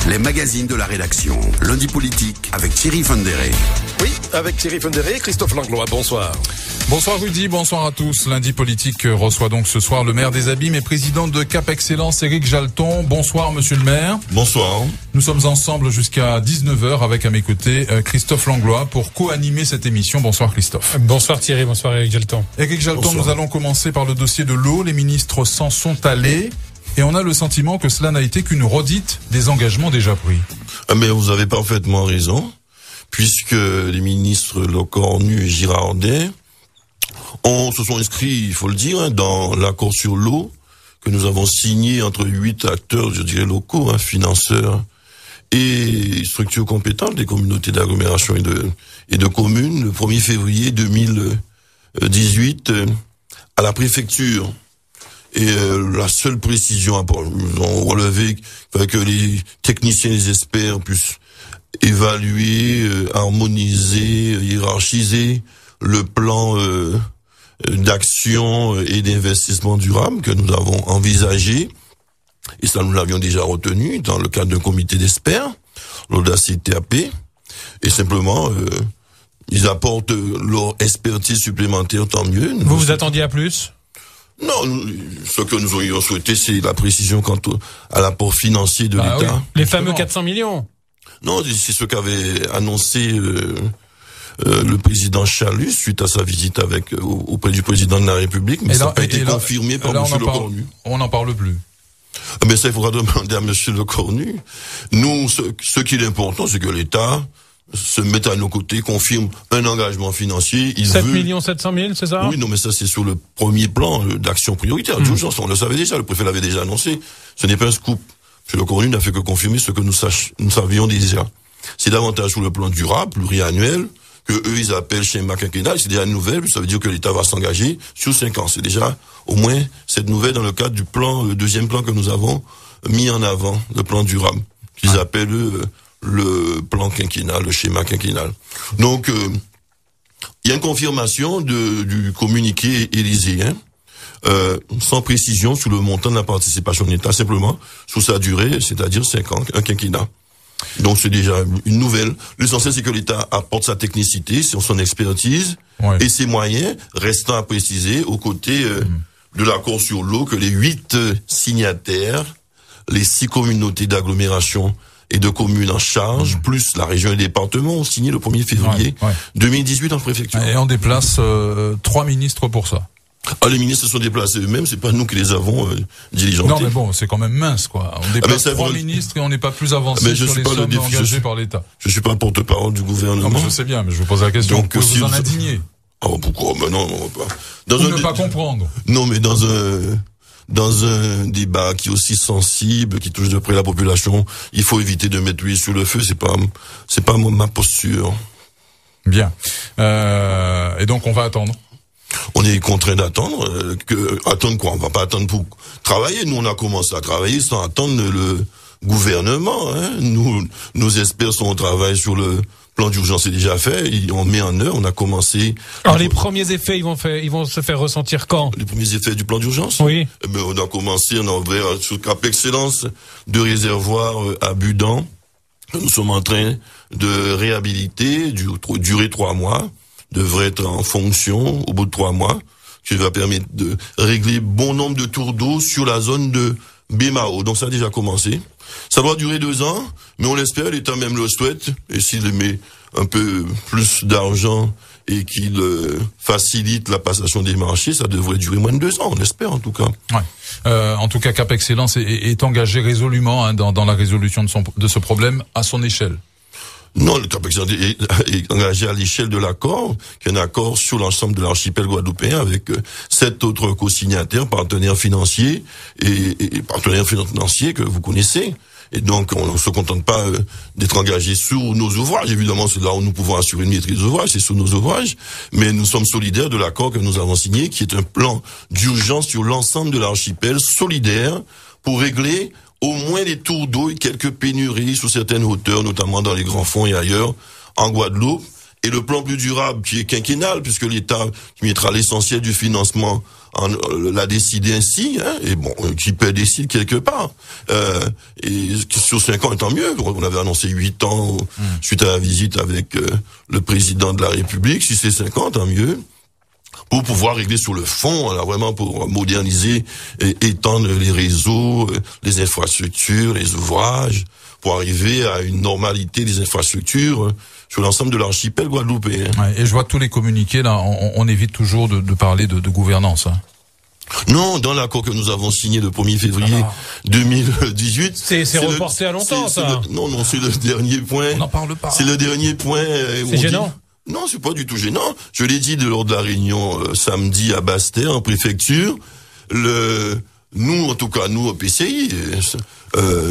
les magazines de la rédaction. Lundi politique avec Thierry Fundéré. Oui, avec Thierry Fundéré et Christophe Langlois. Bonsoir. Bonsoir Rudy, bonsoir à tous. Lundi politique reçoit donc ce soir le maire des Abîmes et président de Cap Excellence, Éric Jalton. Bonsoir monsieur le maire. Bonsoir. Nous sommes ensemble jusqu'à 19h avec à mes côtés Christophe Langlois pour co-animer cette émission. Bonsoir Christophe. Bonsoir Thierry, bonsoir Éric Jalton. Éric Jalton, bonsoir. Nous allons commencer par le dossier de l'eau. Les ministres s'en sont allés et on a le sentiment que cela n'a été qu'une redite des engagements déjà pris. Mais vous avez parfaitement raison, puisque les ministres Lecornu et Girardet se sont inscrits, il faut le dire, dans l'accord sur l'eau que nous avons signé entre 8 acteurs, je dirais locaux, financeurs et structures compétentes des communautés d'agglomération et de communes le 1er février 2018 à la préfecture. Et la seule précision, nous avons relevé que les techniciens et les experts puissent évaluer, harmoniser, hiérarchiser le plan d'action et d'investissement durable que nous avons envisagé. Et ça, nous l'avions déjà retenu dans le cadre d'un comité d'experts, l'AUDACTAP. Et simplement, ils apportent leur expertise supplémentaire, tant mieux. Vous vous attendiez à plus ? Non, ce que nous aurions souhaité, c'est la précision quant à l'apport financier de l'État. Oui. Les fameux 400 millions. Non, c'est ce qu'avait annoncé le président Chalus suite à sa visite auprès du président de la République, mais ça n'a pas été confirmé par M. Lecornu. On n'en parle plus. Mais ça, il faudra demander à M. Lecornu. Nous, ce qui est important, c'est que l'État se mette à nos côtés, confirme un engagement financier. 7 700 000, c'est ça? Oui, non, mais ça, c'est sur le premier plan d'action prioritaire. D'urgence, on le savait déjà, le préfet l'avait déjà annoncé. Ce n'est pas un scoop. M. Lecornu n'a fait que confirmer ce que nous savions déjà. C'est davantage sur le plan durable, pluriannuel, que eux, ils appellent schéma quinquennal. C'est déjà une nouvelle, ça veut dire que l'État va s'engager sur 5 ans. C'est déjà, au moins, cette nouvelle dans le cadre du plan, le deuxième plan que nous avons mis en avant, le plan durable, qu'ils appellent, le plan quinquennal, le schéma quinquennal. Donc, il y a une confirmation du communiqué élyséen, sans précision sur le montant de la participation de l'État, simplement sur sa durée, c'est-à-dire 5 ans, un quinquennat. Donc c'est déjà une nouvelle. L'essentiel, c'est que l'État apporte sa technicité, son expertise et ses moyens, restant à préciser aux côtés de l'accord sur l'eau que les 8 signataires, les 6 communautés d'agglomération et de communes en charge, plus la région et le département, ont signé le 1er février 2018 en préfecture. Et on déplace 3 ministres pour ça. Ah, les ministres se sont déplacés eux-mêmes, c'est pas nous qui les avons diligentés. Non, mais bon, c'est quand même mince, quoi. On déplace 3 ministres et on n'est pas plus avancé sur les sommes engagées par l'État. Je suis pas porte-parole du gouvernement. Non, mais je sais bien, mais je vous pose la question. Donc, vous pouvez vous en indigner. Ah, pourquoi? Ben non, on va pas. Ne pas comprendre. Non, mais dans un débat qui est aussi sensible, qui touche de près la population, il faut éviter de mettre l'huile sur le feu, c'est pas ma posture. Bien. Et donc, on va attendre. On est contraint d'attendre. Attendre quoi? On va pas attendre pour travailler. Nous, on a commencé à travailler sans attendre le gouvernement. Nos experts sont au travail sur le plan d'urgence, c'est déjà fait. On met en œuvre. On a commencé. Alors les premiers effets, ils vont se faire ressentir quand? Les premiers effets du plan d'urgence? Oui. On a commencé, on a ouvert sur Cap Excellence 2 réservoirs à Budan. Nous sommes en train de réhabiliter, durer 3 mois. Devrait être en fonction au bout de 3 mois, qui va permettre de régler bon nombre de tours d'eau sur la zone de Bémao. Donc ça a déjà commencé. Ça doit durer 2 ans, mais on l'espère, l'État même le souhaite, et s'il met un peu plus d'argent et qu'il facilite la passation des marchés, ça devrait durer moins de 2 ans, on l'espère en tout cas. Ouais. En tout cas, Cap Excellence est engagé résolument dans la résolution de ce problème à son échelle. Non, le Cap Excellence est engagé à l'échelle de l'accord, qui est un accord sur l'ensemble de l'archipel guadeloupéen avec 7 autres co-signataires, partenaires financiers et partenaires financiers que vous connaissez. Et donc, on ne se contente pas d'être engagé sur nos ouvrages. Évidemment, c'est là où nous pouvons assurer une maîtrise des ouvrages, c'est sur nos ouvrages. Mais nous sommes solidaires de l'accord que nous avons signé, qui est un plan d'urgence sur l'ensemble de l'archipel, solidaire, pour régler au moins des tours d'eau et quelques pénuries sur certaines hauteurs, notamment dans les grands fonds et ailleurs, en Guadeloupe. et le plan plus durable qui est quinquennal, puisque l'État qui mettra l'essentiel du financement l'a décidé ainsi, hein, et bon, qui peut décider quelque part. Et sur 5 ans, tant mieux. On avait annoncé 8 ans suite à la visite avec le président de la République. Si c'est 5 ans, tant mieux. Pour pouvoir régler sur le fond, alors vraiment pour moderniser et étendre les réseaux, les infrastructures, les ouvrages, pour arriver à une normalité des infrastructures sur l'ensemble de l'archipel guadeloupéen. Ouais, et je vois tous les communiqués là, on évite toujours de parler de gouvernance. Hein. Non, dans l'accord que nous avons signé le 1er février 2018... C'est reporté à longtemps, ça. Non, c'est le dernier point. On n'en parle pas. C'est le dernier point. C'est gênant. Non, c'est pas du tout gênant. Je l'ai dit lors de la réunion samedi à Basse-Terre, en préfecture. Nous, en tout cas, nous, au PCI,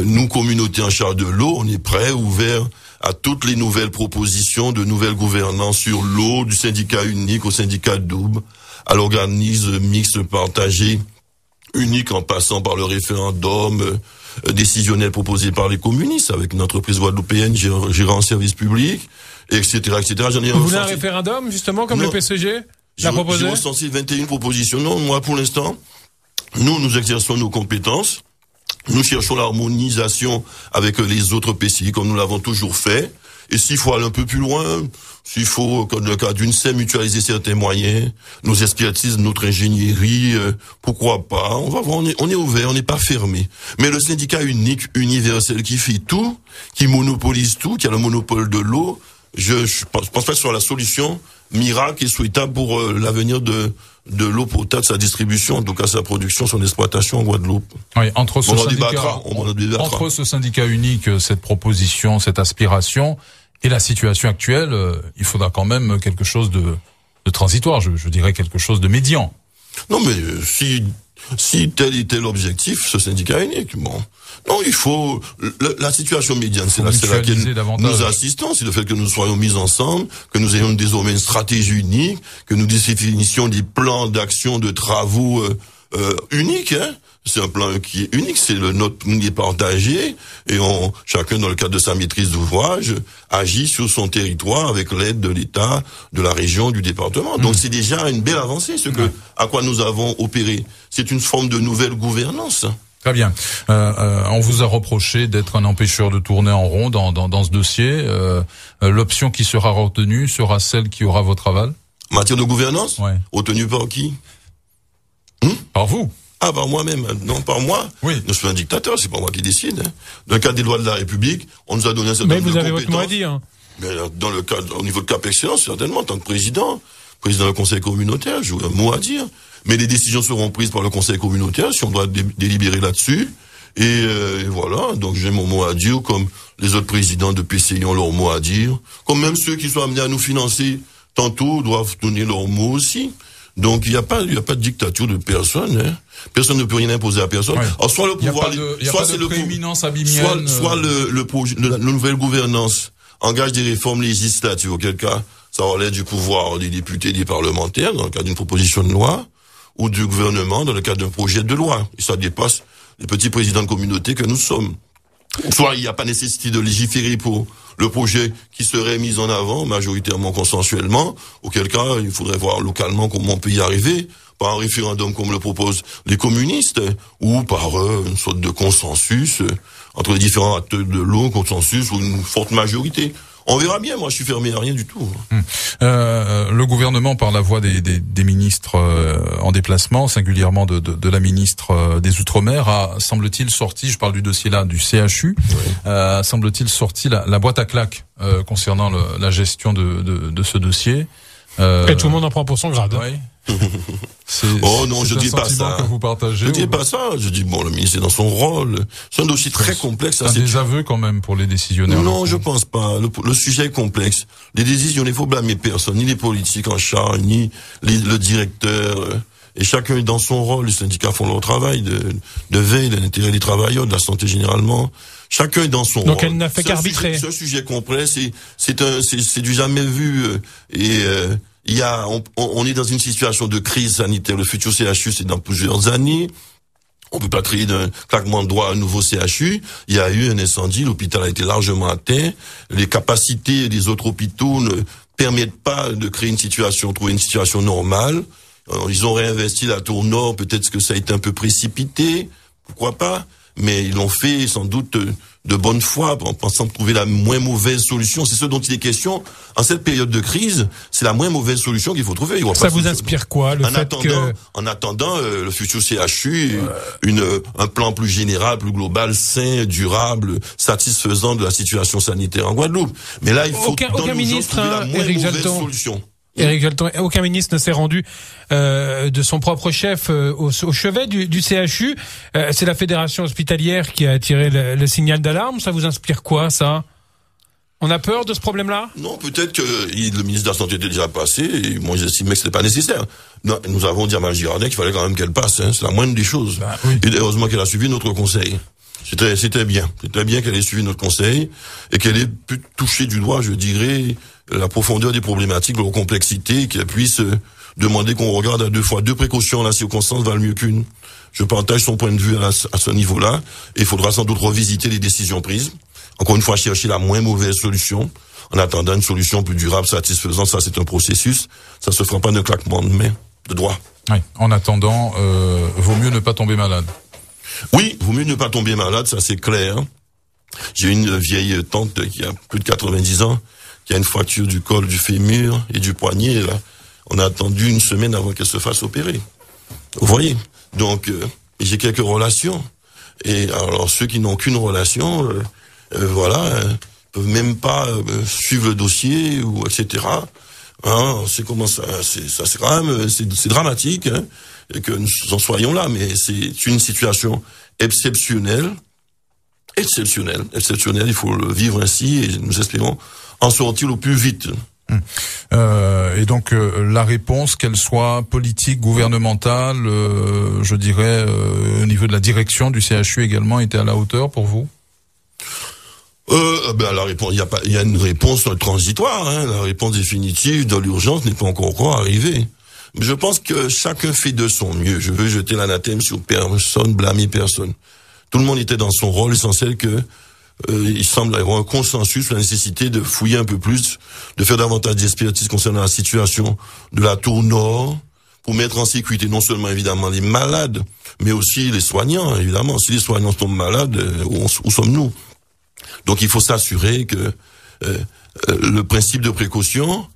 nous, communauté en charge de l'eau, on est prêts, ouverts à toutes les nouvelles propositions de nouvelles gouvernances sur l'eau, du syndicat unique au syndicat double, à l'organisme mixte partagé unique en passant par le référendum décisionnel proposé par les communistes avec une entreprise guadeloupéenne gérant en service public, etc., etc. Vous voulez un référendum, justement, comme le PCG l'a proposé? J'ai recensé 21 propositions. Non, moi, pour l'instant, nous exerçons nos compétences. Nous cherchons l'harmonisation avec les autres PCI, comme nous l'avons toujours fait. Et s'il faut aller un peu plus loin, s'il faut, dans le cas d'une SEM, mutualiser certains moyens, nos expertises, notre ingénierie, pourquoi pas? On va voir, on est ouvert, on n'est pas fermé. Mais le syndicat unique, universel, qui fait tout, qui monopolise tout, qui a le monopole de l'eau, je pense pas que ce soit la solution miracle et souhaitable pour l'avenir de l'eau potable, sa distribution, en tout cas sa production, son exploitation en Guadeloupe. Oui, entre ce syndicat unique, cette proposition, cette aspiration, et la situation actuelle, il faudra quand même quelque chose de transitoire, je dirais quelque chose de médian. Non, mais si tel était l'objectif, ce syndicat unique, bon. Non, il faut, la situation médiane, c'est laquelle nous assistons, c'est le fait que nous soyons mis ensemble, que nous ayons désormais une stratégie unique, que nous définissions des plans d'action, de travaux, uniques, hein. C'est un plan qui est unique, c'est notre est partagé, et chacun dans le cadre de sa maîtrise d'ouvrage agit sur son territoire avec l'aide de l'État, de la région, du département. Donc c'est déjà une belle avancée, à quoi nous avons opéré. C'est une forme de nouvelle gouvernance. Très bien. On vous a reproché d'être un empêcheur de tourner en rond dans ce dossier. L'option qui sera retenue sera celle qui aura votre aval? En matière de gouvernance? Ouais. Retenue par qui? Par vous? Ah, par moi-même. Non, par moi. Oui. Je suis un dictateur, c'est pas moi qui décide. Hein. Dans le cadre des lois de la République, on nous a donné un certain nombre de compétences. Mais vous avez votre mot à dire. Mais dans le cadre, au niveau de Cap Excellence, certainement, en tant que président du conseil communautaire, j'ai un mot à dire. Mais les décisions seront prises par le conseil communautaire si on doit délibérer là-dessus. Et voilà, donc j'ai mon mot à dire, comme les autres présidents de PCI ont leur mot à dire. Comme même ceux qui sont amenés à nous financer, tantôt doivent donner leur mot aussi. Donc il y a pas de dictature de personne, hein. Personne ne peut rien imposer à personne. Ouais. Alors soit le pouvoir, soit c'est le prééminence abimienne, soit la nouvelle gouvernance engage des réformes législatives, auquel cas ça relève du pouvoir des députés, des parlementaires dans le cadre d'une proposition de loi, ou du gouvernement dans le cadre d'un projet de loi. Et ça dépasse les petits présidents de communauté que nous sommes. Soit il n'y a pas nécessité de légiférer pour le projet qui serait mis en avant majoritairement consensuellement, auquel cas il faudrait voir localement comment on peut y arriver, par un référendum comme le proposent les communistes, ou par une sorte de consensus entre les différents acteurs de l'eau, consensus ou une forte majorité. On verra bien, moi je suis fermé à rien du tout. Le gouvernement, par la voix des ministres en déplacement, singulièrement de la ministre des Outre-mer, a, semble-t-il, sorti, je parle du dossier là, du CHU, oui. Semble-t-il sorti la boîte à claques concernant la gestion de ce dossier. Et tout le monde en prend pour son grade. Oui. Oh non, je dis pas ça. Que vous partagez, je dis pas ça. Je dis bon, le ministre est dans son rôle. C'est un dossier très complexe. C'est un désaveu quand même pour les décisionnaires. Non, je pense pas. Le sujet est complexe. Les décisions, il faut blâmer personne, ni les politiques en charge, ni le directeur. Et chacun est dans son rôle. Les syndicats font leur travail de veille de l'intérêt des travailleurs, de la santé généralement. Chacun est dans son rôle. Donc elle n'a fait qu'arbitrer. Ce sujet complexe, c'est du jamais vu. On est dans une situation de crise sanitaire. Le futur CHU, c'est dans plusieurs années. On peut pas créer d'un claquement de doigts un nouveau CHU. Il y a eu un incendie, l'hôpital a été largement atteint. Les capacités des autres hôpitaux permettent pas de créer trouver une situation normale. Ils ont réinvesti la tour nord, peut-être que ça a été un peu précipité, pourquoi pas, mais ils l'ont fait sans doute de bonne foi, en pensant trouver la moins mauvaise solution. C'est ce dont il est question. En cette période de crise, c'est la moins mauvaise solution qu'il faut trouver. Ça vous inspire quoi, En attendant, le futur CHU, un plan plus général, plus global, sain, durable, satisfaisant de la situation sanitaire en Guadeloupe. Mais là, il faut aucun ministre, trouver la moins mauvaise solution. Éric Jalton, aucun ministre ne s'est rendu de son propre chef au chevet du CHU. C'est la fédération hospitalière qui a tiré le signal d'alarme. Ça vous inspire quoi, ça? On a peur de ce problème-là? Non, peut-être que le ministre de la Santé était déjà passé, et moi j'estimais que c'était pas nécessaire. Non, nous avons dit à Mme Girardin qu'il fallait quand même qu'elle passe, c'est la moindre des choses. Oui. Et heureusement qu'elle a suivi notre conseil. C'était bien qu'elle ait suivi notre conseil, et qu'elle ait pu toucher du doigt, je dirais, la profondeur des problématiques, leur complexité, qu'elle puisse demander qu'on regarde à deux fois. Deux précautions, la circonstance valent mieux qu'une. Je partage son point de vue à ce niveau-là, et il faudra sans doute revisiter les décisions prises. Encore une fois, chercher la moins mauvaise solution, en attendant une solution plus durable, satisfaisante. Ça, c'est un processus. Ça se fera pas d'un claquement de main, de doigts. Oui. En attendant, vaut mieux ne pas tomber malade. Oui, vaut mieux ne pas tomber malade, ça c'est clair. J'ai une vieille tante qui a plus de 90 ans, qui a une fracture du col, du fémur et du poignet, là. On a attendu une semaine avant qu'elle se fasse opérer. Vous voyez? Donc, j'ai quelques relations. Et alors, ceux qui n'ont qu'une relation, peuvent même pas suivre le dossier, ou etc. Hein, c'est comment ça c'est quand même, c'est dramatique, hein, et que nous en soyons là, mais c'est une situation exceptionnelle. Il faut le vivre ainsi, et nous espérons en sortir le plus vite. Et donc la réponse, qu'elle soit politique, gouvernementale, je dirais au niveau de la direction du CHU également, était à la hauteur pour vous? La réponse, il y a une réponse transitoire, hein. La réponse définitive de l'urgence n'est pas encore arrivée. Mais je pense que chacun fait de son mieux. Je veux jeter l'anathème sur personne, blâmer personne. Tout le monde était dans son rôle essentiel que il semble y avoir un consensus sur la nécessité de fouiller un peu plus, de faire davantage d'expertise concernant la situation de la tour nord, pour mettre en sécurité non seulement évidemment les malades, mais aussi les soignants, évidemment. Si les soignants tombent malades, où sommes-nous? Donc il faut s'assurer que le principe de précaution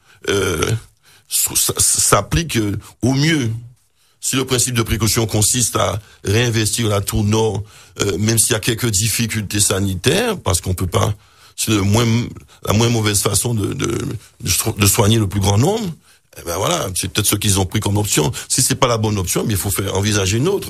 s'applique au mieux. Si le principe de précaution consiste à réinvestir la tour nord, même s'il y a quelques difficultés sanitaires, parce qu'on peut pas, c'est la moins mauvaise façon de soigner le plus grand nombre. Eh ben voilà, c'est peut-être ce qu'ils ont pris comme option. Si c'est pas la bonne option, mais il faut envisager une autre.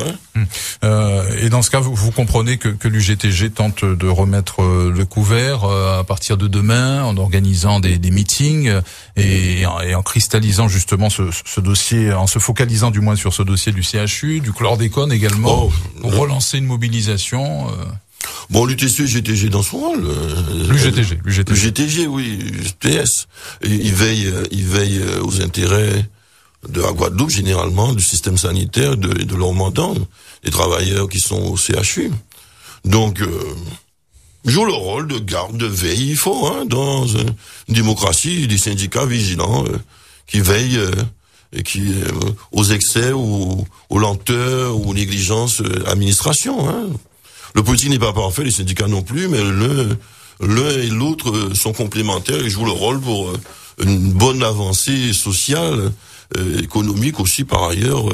Hein. Et dans ce cas, vous comprenez que l'UGTG tente de remettre le couvert à partir de demain, en organisant des meetings et en cristallisant justement ce dossier, en se focalisant du moins sur ce dossier du CHU, du chlordécone également, pour relancer une mobilisation. Bon, l'UTC, GTG dans son rôle. L'UGTG, oui, PS. Il veille aux intérêts de la Guadeloupe, généralement, du système sanitaire, de leurs mandants, des travailleurs qui sont au CHU. Donc, joue le rôle de garde, de veille, il faut, hein, dans une démocratie, des syndicats vigilants, qui veillent, aux excès ou aux lenteurs ou aux négligences administration, hein. Le politique n'est pas parfait, les syndicats non plus, mais l'un et l'autre sont complémentaires et jouent le rôle pour une bonne avancée sociale, économique aussi par ailleurs,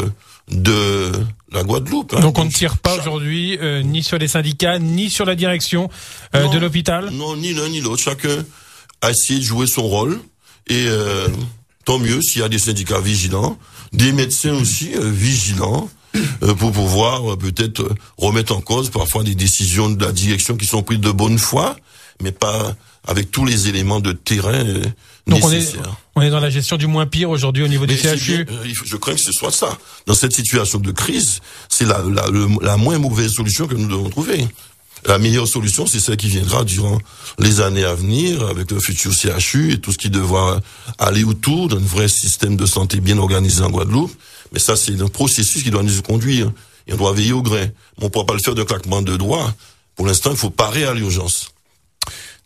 de la Guadeloupe. Hein. Donc on ne tire pas aujourd'hui ni sur les syndicats, ni sur la direction de l'hôpital? Non, ni l'un ni l'autre. Chacun a essayé de jouer son rôle et tant mieux s'il y a des syndicats vigilants, des médecins aussi vigilants, pour pouvoir peut-être remettre en cause parfois des décisions de la direction qui sont prises de bonne foi, mais pas avec tous les éléments de terrain nécessaires. Donc on est dans la gestion du moins pire aujourd'hui au niveau des CHU. Je crains que ce soit ça. Dans cette situation de crise, c'est la moins mauvaise solution que nous devons trouver. La meilleure solution, c'est celle qui viendra durant les années à venir, avec le futur CHU et tout ce qui devra aller autour d'un vrai système de santé bien organisé en Guadeloupe. Mais ça, c'est un processus qui doit nous conduire. Et on doit veiller au grain. On ne pourra pas le faire d'un claquement de doigts. Pour l'instant, il faut parer à l'urgence.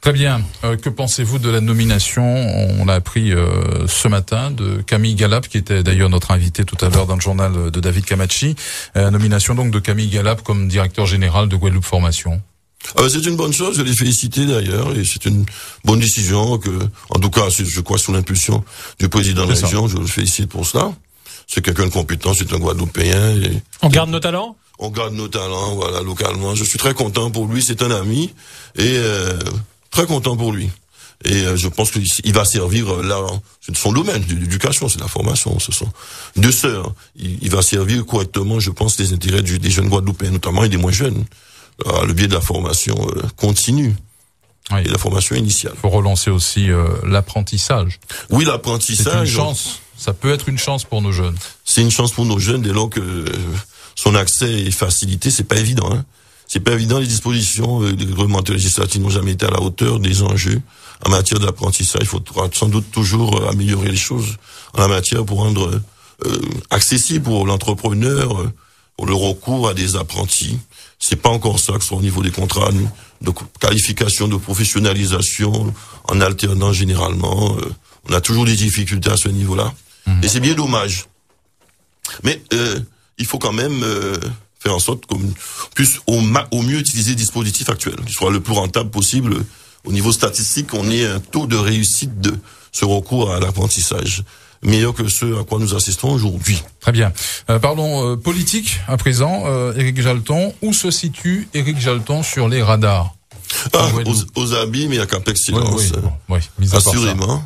Très bien. Que pensez-vous de la nomination, on l'a appris ce matin, de Camille Galap, qui était d'ailleurs notre invité tout à l'heure dans le journal de David Camachi. Nomination donc de Camille Galap comme directeur général de Guadeloupe Formation. C'est une bonne chose, je l'ai félicité d'ailleurs, et c'est une bonne décision que, en tout cas, je crois sous l'impulsion du président de la région, je le félicite pour cela. C'est quelqu'un de compétent, c'est un Guadeloupéen. On garde nos talents? On garde nos talents, voilà, localement. Je suis très content pour lui, c'est un ami, et très content pour lui. Et je pense qu'il va servir là, c'est son domaine, l'éducation, c'est la formation, ce sont deux sœurs. Il va servir correctement, je pense, les intérêts des jeunes Guadeloupéens, notamment et des moins jeunes, le biais de la formation continue. Oui. Et la formation initiale. Il faut relancer aussi l'apprentissage. Oui, l'apprentissage. C'est une chance. Ça peut être une chance pour nos jeunes. C'est une chance pour nos jeunes dès lors que son accès est facilité. C'est pas évident, hein. C'est pas évident. Les dispositions des règlements législatifs n'ont jamais été à la hauteur des enjeux en matière d'apprentissage. Il faudra sans doute toujours améliorer les choses en la matière pour rendre accessible pour l'entrepreneur pour le recours à des apprentis. C'est pas encore ça, que ce soit au niveau des contrats de qualification, de professionnalisation, en alternant généralement. On a toujours des difficultés à ce niveau-là. Et c'est bien dommage. Mais il faut quand même faire en sorte qu'on puisse au mieux utiliser les dispositifs actuels, qu'ils soient le plus rentable possible. Au niveau statistique, on ait un taux de réussite de ce recours à l'apprentissage meilleur que ce à quoi nous assistons aujourd'hui. Très bien. Parlons politique à présent. Éric Jalton, où se situe Éric Jalton sur les radars? Aux abîmes et à Cap Excellence. Oui, assurément.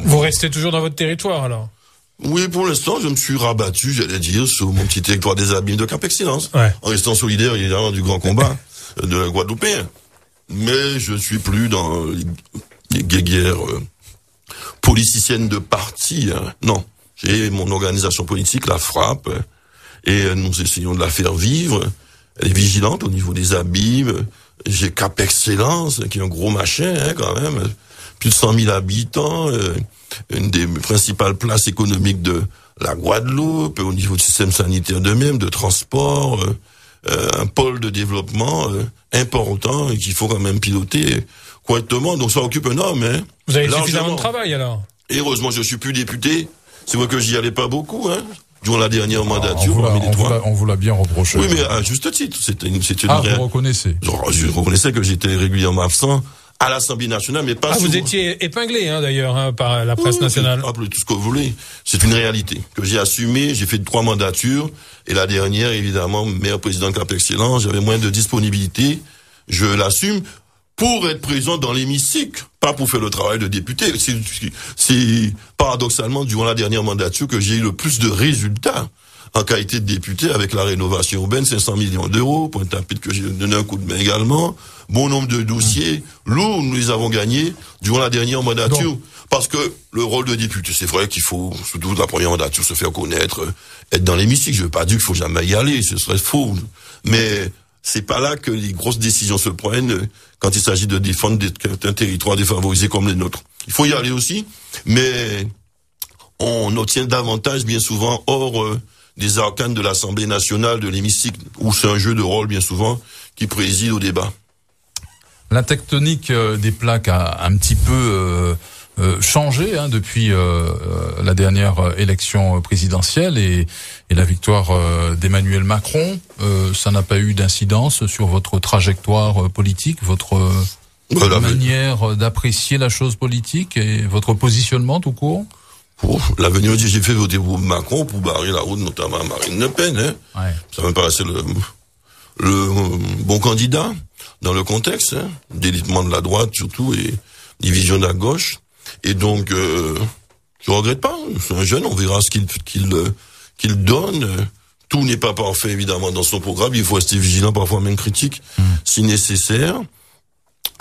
Vous restez toujours dans votre territoire alors? Oui, pour l'instant, je me suis rabattu, j'allais dire, sur mon petit territoire des abîmes de Cap Excellence, en restant solidaire évidemment du grand combat de la Guadeloupéen. Mais je suis plus dans les guéguerres politiciennes de parti. Hein. Non, j'ai mon organisation politique, la Frappe, et nous essayons de la faire vivre. Elle est vigilante au niveau des abîmes. J'ai Cap Excellence, qui est un gros machin, hein, quand même. Plus de 100 000 habitants, une des principales places économiques de la Guadeloupe, au niveau du système sanitaire de même, de transport, un pôle de développement important et qu'il faut quand même piloter correctement. Donc ça occupe un homme. Hein, vous avez suffisamment de travail alors? Et heureusement, je suis plus député. C'est vrai que j'y allais pas beaucoup, hein. Durant la dernière mandature, on vous l'a bien reproché. Oui, mais à juste titre, c'était une vous reconnaissez? Je reconnaissais que j'étais régulièrement absent à l'Assemblée nationale, mais pas souvent. Vous étiez épinglé, hein, d'ailleurs, hein, par la presse nationale. Appelez tout ce que vous voulez. C'est une réalité que j'ai assumée. J'ai fait 3 mandatures et la dernière, évidemment, maire président de Cap Excellence, j'avais moins de disponibilité. Je l'assume pour être présent dans l'hémicycle, pas pour faire le travail de député. C'est paradoxalement durant la dernière mandature que j'ai eu le plus de résultats en qualité de député avec la rénovation urbaine, 500 millions d'euros, Pointe-à-Pitre que j'ai donné un coup de main également, bon nombre de dossiers lourds, nous les avons gagnés durant la dernière mandature. Donc, parce que le rôle de député, c'est vrai qu'il faut, surtout la première mandature, se faire connaître, être dans l'hémicycle. Je veux pas dire qu'il faut jamais y aller, ce serait faux. Mais c'est pas là que les grosses décisions se prennent quand il s'agit de défendre un territoire défavorisé comme le nôtre. Il faut y aller aussi, mais on obtient davantage bien souvent hors des arcanes de l'Assemblée nationale, de l'hémicycle, où c'est un jeu de rôle bien souvent qui préside au débat. La tectonique des plaques a un petit peu changé hein, depuis la dernière élection présidentielle et la victoire d'Emmanuel Macron. Ça n'a pas eu d'incidence sur votre trajectoire politique, votre manière d'apprécier la chose politique et votre positionnement tout court? Pour l'avenir, j'ai fait voter pour Macron pour barrer la route, notamment à Marine Le Pen. Hein. Ouais. Ça me paraissait le bon candidat dans le contexte, hein, délitement de la droite surtout et division de la gauche. Et donc, je regrette pas. C'est un jeune, on verra ce qu'il donne. Tout n'est pas parfait évidemment dans son programme. Il faut rester vigilant, parfois même critique, si nécessaire.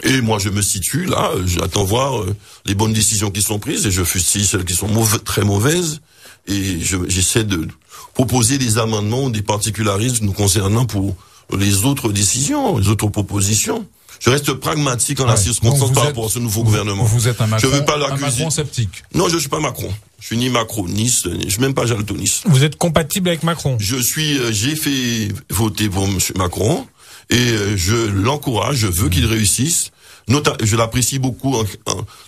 Et moi, je me situe là, j'attends voir les bonnes décisions qui sont prises et je fusille celles qui sont très mauvaises et j'essaie de proposer des amendements, des particularismes nous concernant pour les autres décisions, les autres propositions. Je reste pragmatique en la circonstance par rapport à ce nouveau gouvernement. Vous êtes un Macron, je veux pas l'accuser. Un Macron sceptique. Non, je suis pas Macron. Je suis ni macroniste, je suis même pas jaltoniste. Vous êtes compatible avec Macron? J'ai fait voter pour M. Macron. Et je l'encourage, je veux qu'il réussisse. Je l'apprécie beaucoup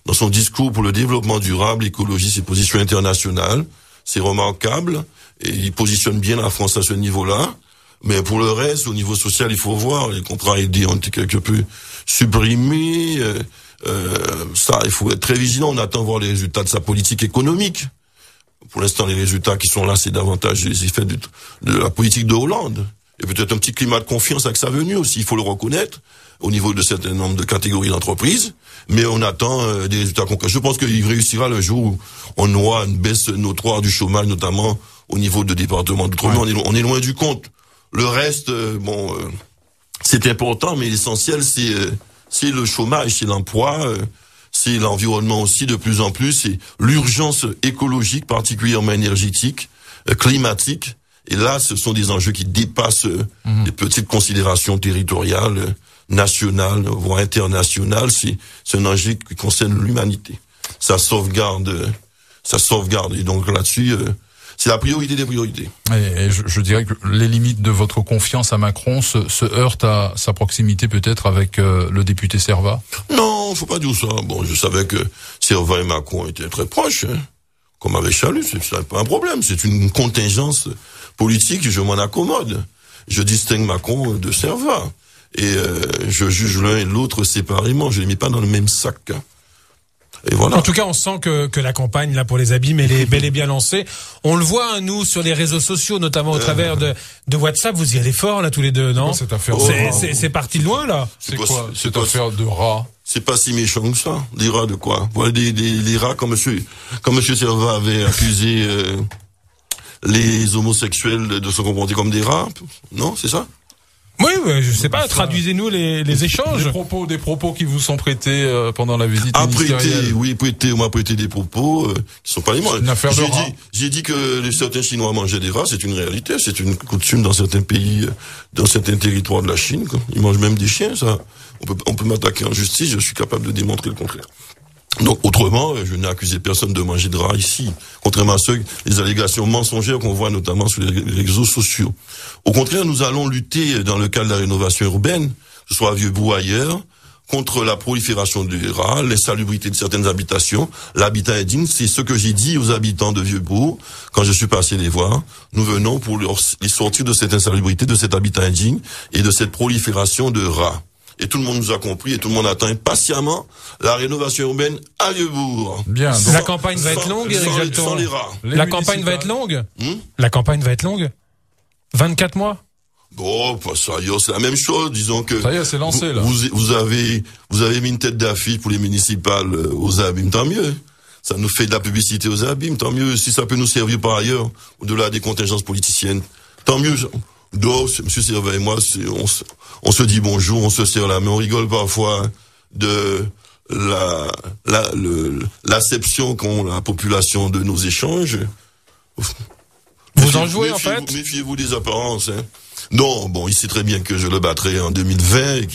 dans son discours pour le développement durable, l'écologie, ses positions internationales. C'est remarquable et il positionne bien la France à ce niveau-là. Mais pour le reste, au niveau social, il faut voir. Les contrats aidés ont été quelque peu supprimés. Ça, il faut être très vigilant. On attend voir les résultats de sa politique économique. Pour l'instant, les résultats qui sont là, c'est davantage les effets de la politique de Hollande. Et peut-être un petit climat de confiance avec sa venue aussi, il faut le reconnaître, au niveau de certain nombre de catégories d'entreprises. Mais on attend des résultats concrets. Je pense qu'il réussira le jour où on aura une baisse notoire du chômage, notamment au niveau de départements d'outre-mer. Ouais. On est loin du compte. Le reste, c'est important, mais l'essentiel, c'est le chômage, c'est l'emploi, c'est l'environnement aussi de plus en plus, c'est l'urgence écologique, particulièrement énergétique, climatique. Et là, ce sont des enjeux qui dépassent les petites considérations territoriales, nationales, voire internationales. C'est un enjeu qui concerne l'humanité. Ça sauvegarde. Et donc là-dessus, c'est la priorité des priorités. Et je dirais que les limites de votre confiance à Macron se heurtent à sa proximité peut-être avec le député Servat. Non, faut pas dire ça. Bon, je savais que Servat et Macron étaient très proches, hein, comme avec Chalut. C'est pas un problème. C'est une contingence politique. Je m'en accommode. Je distingue Macron de Servat et je juge l'un et l'autre séparément. Je les mets pas dans le même sac. Et voilà. En tout cas, on sent que la campagne là pour les abîmes elle est bel et bien lancée. On le voit, hein, nous, sur les réseaux sociaux, notamment au travers de WhatsApp. Vous y allez fort là tous les deux, non? Cette affaire c'est parti de loin là. C'est quoi cette affaire de rats? C'est pas si méchant que ça. Des rats de quoi? Voilà des rats comme monsieur Servat avait accusé les homosexuels de se comporter comme des rats. Non, c'est ça? Oui, je sais pas, traduisez-nous les échanges. Des propos qui vous sont prêtés pendant la visite ministérielle. On m'a prêté des propos qui sont pas les moindres. Une affaire de rats. J'ai dit que certains Chinois mangeaient des rats, c'est une réalité, c'est une coutume dans certains pays, dans certains territoires de la Chine, quoi. Ils mangent même des chiens, ça. On peut m'attaquer en justice, je suis capable de démontrer le contraire. Donc, autrement, je n'ai accusé personne de manger de rats ici, contrairement à les allégations mensongères qu'on voit notamment sur les réseaux sociaux. Au contraire, nous allons lutter dans le cadre de la rénovation urbaine, que ce soit à Vieux-Bourg ou ailleurs, contre la prolifération des rats, l'insalubrité de certaines habitations. L'habitat indigne, c'est ce que j'ai dit aux habitants de Vieux-Bourg quand je suis passé les voir. Nous venons pour les sortir de cette insalubrité, de cet habitat indigne et de cette prolifération de rats. Et tout le monde nous a compris et tout le monde attend impatiemment la rénovation urbaine à Vieux-Bourg. Bien. Donc la campagne va être longue, Éric Jalton. Sans les rats. La campagne va être longue. La campagne va être longue. 24 mois. Bon, ça y est, c'est la même chose. Disons que ça y est, c'est lancé là. Vous avez mis une tête d'affiche pour les municipales aux abîmes, tant mieux. Ça nous fait de la publicité aux abîmes, tant mieux. Si ça peut nous servir par ailleurs, au-delà des contingences politiciennes, tant mieux. Donc, monsieur Servat et moi, on se dit bonjour, on se serre la main, on rigole parfois de l'acception qu'ont la population de nos échanges. Vous en jouez, en fait? Méfiez-vous des apparences, hein. Non, bon, il sait très bien que je le battrai en 2020 et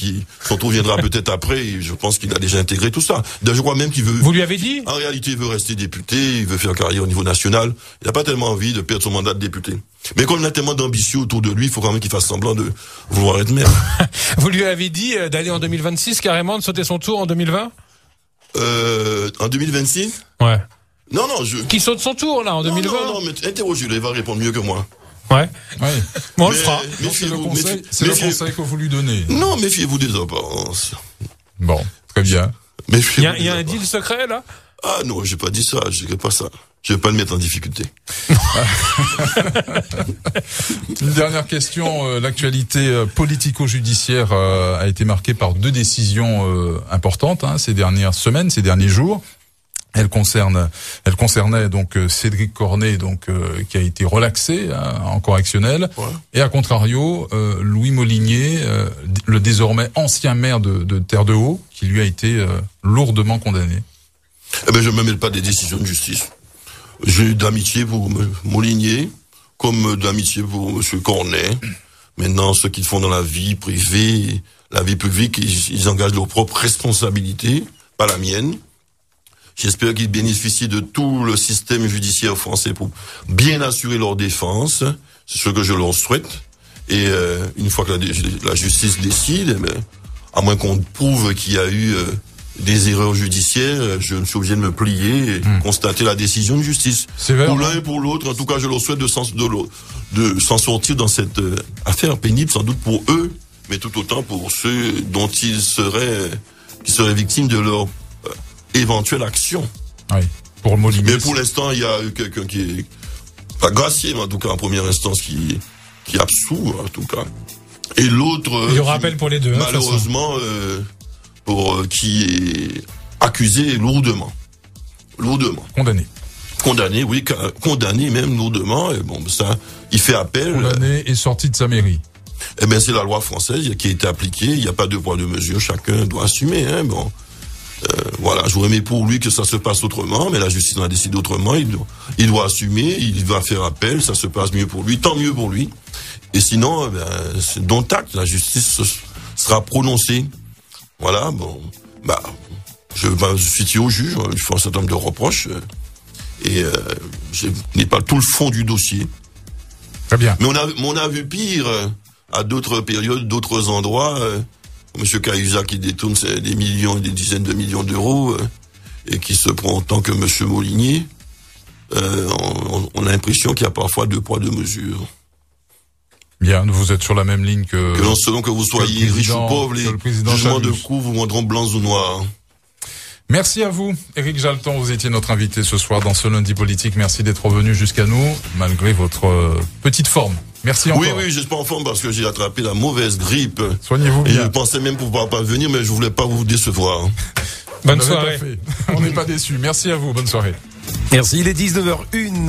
son tour viendra peut-être après. Et je pense qu'il a déjà intégré tout ça. Je crois même qu'il veut... Vous lui avez dit? En réalité, il veut rester député, il veut faire carrière au niveau national. Il n'a pas tellement envie de perdre son mandat de député. Mais comme il a tellement d'ambition autour de lui, il faut quand même qu'il fasse semblant de vouloir être maire. Vous lui avez dit d'aller en 2026 carrément, de sauter son tour en 2020? En 2026? Ouais. Non, Qui saute son tour, là, en 2020? Non, mais interrogez-le, il va répondre mieux que moi. Ouais. Bon, on le fera. C'est le conseil que vous lui donnez. Non, méfiez-vous des apparences. Bon, très bien. Il y a un deal secret, là? Ah non, j'ai pas dit ça, je dirais pas ça. Je vais pas le mettre en difficulté. Une dernière question. L'actualité politico-judiciaire a été marquée par deux décisions importantes ces dernières semaines, ces derniers jours. Elle concernait donc Cédric Cornet, donc qui a été relaxé en correctionnel, ouais. Et à contrario Louis Molinier, le désormais ancien maire de Terre-de-Haut, qui lui a été lourdement condamné. Eh ben, je me mêle pas des décisions de justice. J'ai d'amitié pour Molinier, comme d'amitié pour monsieur Cornet. Maintenant, ce qu'ils font dans la vie privée, la vie publique, ils engagent leur propre responsabilité, pas la mienne. J'espère qu'ils bénéficient de tout le système judiciaire français pour bien assurer leur défense. C'est ce que je leur souhaite. Et une fois que la justice décide, à moins qu'on prouve qu'il y a eu des erreurs judiciaires, je me suis obligé de me plier et constater la décision de justice. Pour l'un et pour l'autre, en tout cas, je leur souhaite de s'en sortir dans cette affaire pénible, sans doute pour eux, mais tout autant pour ceux dont qui seraient victimes de leur éventuelle action. Oui, pour le mais pour l'instant, il y a eu quelqu'un qui est pas gracié, mais en tout cas en première instance qui absout, en tout cas. Et l'autre, il y aura appel pour les deux, malheureusement, qui est accusé lourdement. Condamné, oui, condamné même lourdement. Et bon, ça, il fait appel. Condamné et sorti de sa mairie. Eh ben, c'est la loi française qui a été appliquée. Il n'y a pas de poids de mesure. Chacun doit assumer. Hein, bon, voilà. J'aurais aimé pour lui que ça se passe autrement, mais la justice en a décidé autrement. Il doit assumer. Il va faire appel. Ça se passe mieux pour lui. Tant mieux pour lui. Et sinon, c'est dont acte. La justice sera prononcée. Voilà. Bon, je suis tiré au juge. Je fais un certain nombre de reproches. Et je n'ai pas tout le fond du dossier. Très bien. Mais on a vu pire à d'autres périodes, d'autres endroits. Monsieur Cahuzac qui détourne des millions et des dizaines de millions d'euros et qui se prend en tant que Monsieur Molinier. On a l'impression qu'il y a parfois deux poids, deux mesures. Bien, vous êtes sur la même ligne que selon que vous soyez riche ou pauvre, les jugements de cour vous rendront blancs ou noirs. Merci à vous, Éric Jalton. Vous étiez notre invité ce soir dans ce lundi politique. Merci d'être revenu jusqu'à nous, malgré votre petite forme. Merci encore. Oui, je suis pas en forme parce que j'ai attrapé la mauvaise grippe. Soignez-vous bien. Et je pensais même pouvoir pas venir, mais je voulais pas vous décevoir. Bonne soirée. On n'est pas déçus. Merci à vous. Bonne soirée. Merci. Il est 19h01.